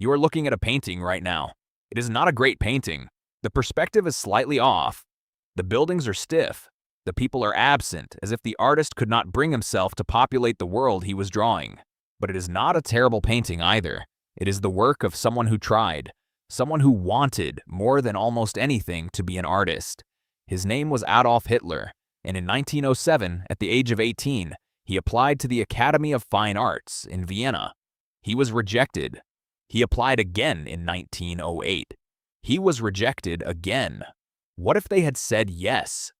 You are looking at a painting right now. It is not a great painting. The perspective is slightly off. The buildings are stiff. The people are absent, as if the artist could not bring himself to populate the world he was drawing. But it is not a terrible painting either. It is the work of someone who tried, someone who wanted, more than almost anything, to be an artist. His name was Adolf Hitler, and in 1907, at the age of 18, he applied to the Academy of Fine Arts in Vienna. He was rejected. He applied again in 1908. He was rejected again. What if they had said yes?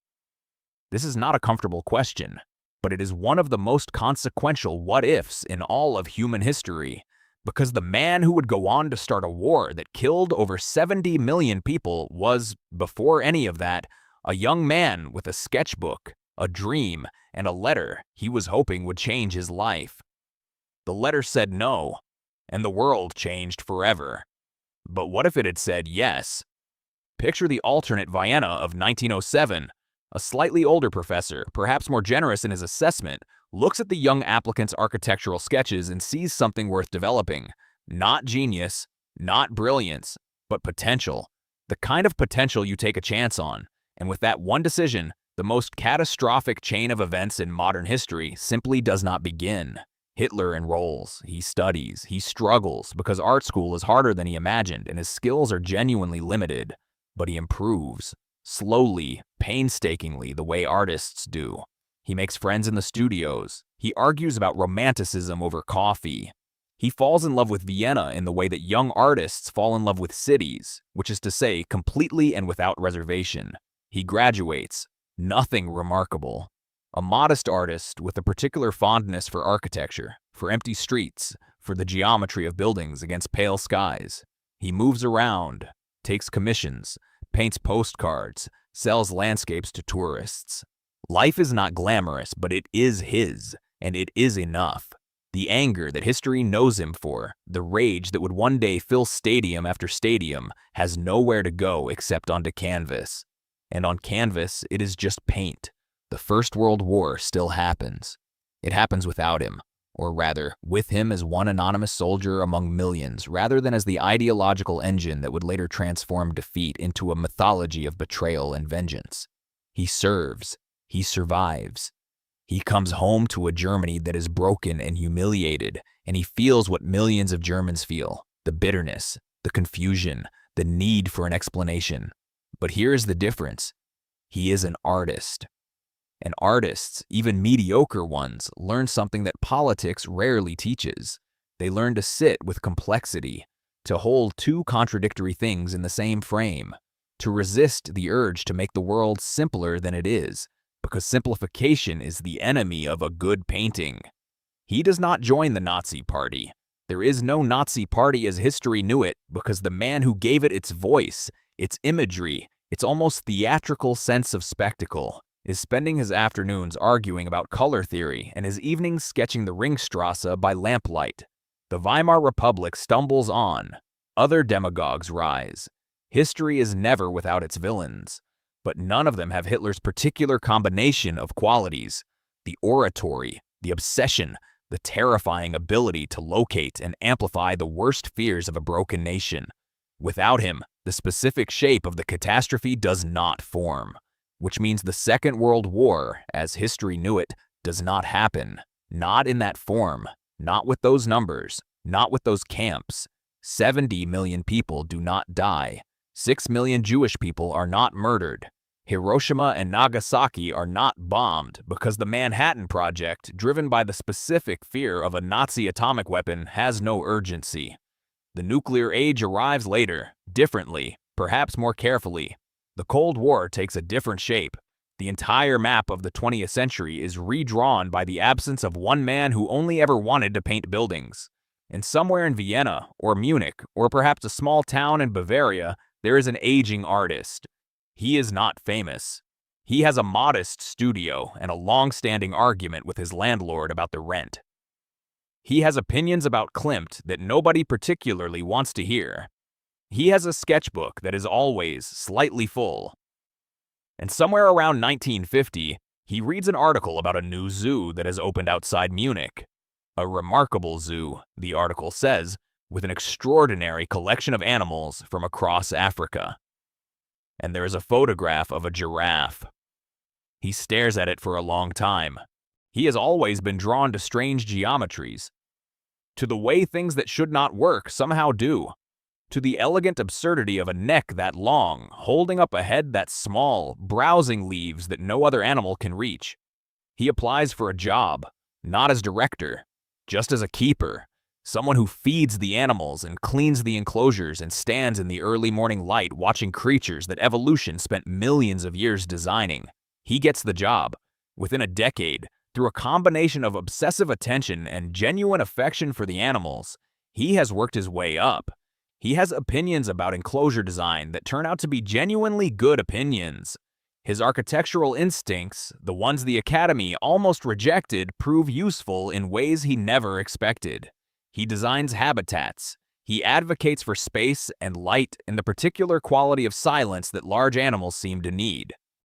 This is not a comfortable question, but it is one of the most consequential what-ifs in all of human history, because the man who would go on to start a war that killed over 70 million people was, before any of that, a young man with a sketchbook, a dream, and a letter he was hoping would change his life. The letter said no, and the world changed forever. But what if it had said yes? Picture the alternate Vienna of 1907. A slightly older professor, perhaps more generous in his assessment, looks at the young applicant's architectural sketches and sees something worth developing. Not genius, not brilliance, but potential. The kind of potential you take a chance on. And with that one decision, the most catastrophic chain of events in modern history simply does not begin. Hitler enrolls, he studies, he struggles because art school is harder than he imagined and his skills are genuinely limited. But he improves, slowly, painstakingly, the way artists do. He makes friends in the studios. He argues about romanticism over coffee. He falls in love with Vienna in the way that young artists fall in love with cities, which is to say, completely and without reservation. He graduates. Nothing remarkable. A modest artist with a particular fondness for architecture, for empty streets, for the geometry of buildings against pale skies. He moves around, takes commissions, paints postcards, sells landscapes to tourists. Life is not glamorous, but it is his, and it is enough. The anger that history knows him for, the rage that would one day fill stadium after stadium, has nowhere to go except onto canvas. And on canvas, it is just paint. The First World War still happens. It happens without him, or rather, with him as one anonymous soldier among millions, rather than as the ideological engine that would later transform defeat into a mythology of betrayal and vengeance. He serves. He survives. He comes home to a Germany that is broken and humiliated, and he feels what millions of Germans feel, the bitterness, the confusion, the need for an explanation. But here is the difference. He is an artist. And artists, even mediocre ones, learn something that politics rarely teaches. They learn to sit with complexity, to hold two contradictory things in the same frame, to resist the urge to make the world simpler than it is, because simplification is the enemy of a good painting. He does not join the Nazi Party. There is no Nazi Party as history knew it, because the man who gave it its voice, its imagery, its almost theatrical sense of spectacle, is spending his afternoons arguing about color theory and his evenings sketching the Ringstrasse by lamplight. The Weimar Republic stumbles on. Other demagogues rise. History is never without its villains, but none of them have Hitler's particular combination of qualities: the oratory, the obsession, the terrifying ability to locate and amplify the worst fears of a broken nation. Without him, the specific shape of the catastrophe does not form, which means the Second World War, as history knew it, does not happen. Not in that form, not with those numbers, not with those camps. 70 million people do not die. 6 million Jewish people are not murdered. Hiroshima and Nagasaki are not bombed because the Manhattan Project, driven by the specific fear of a Nazi atomic weapon, has no urgency. The nuclear age arrives later, differently, perhaps more carefully. The Cold War takes a different shape. The entire map of the 20th century is redrawn by the absence of one man who only ever wanted to paint buildings. And somewhere in Vienna, or Munich, or perhaps a small town in Bavaria, there is an aging artist. He is not famous. He has a modest studio and a long-standing argument with his landlord about the rent. He has opinions about Klimt that nobody particularly wants to hear. He has a sketchbook that is always slightly full. And somewhere around 1950, he reads an article about a new zoo that has opened outside Munich. A remarkable zoo, the article says, with an extraordinary collection of animals from across Africa. And there is a photograph of a giraffe. He stares at it for a long time. He has always been drawn to strange geometries, to the way things that should not work somehow do, to the elegant absurdity of a neck that long, holding up a head that small, browsing leaves that no other animal can reach. He applies for a job, not as director, just as a keeper, someone who feeds the animals and cleans the enclosures and stands in the early morning light watching creatures that evolution spent millions of years designing. He gets the job. Within a decade, through a combination of obsessive attention and genuine affection for the animals, he has worked his way up. He has opinions about enclosure design that turn out to be genuinely good opinions. His architectural instincts, the ones the Academy almost rejected, prove useful in ways he never expected. He designs habitats. He advocates for space and light and the particular quality of silence that large animals seem to need.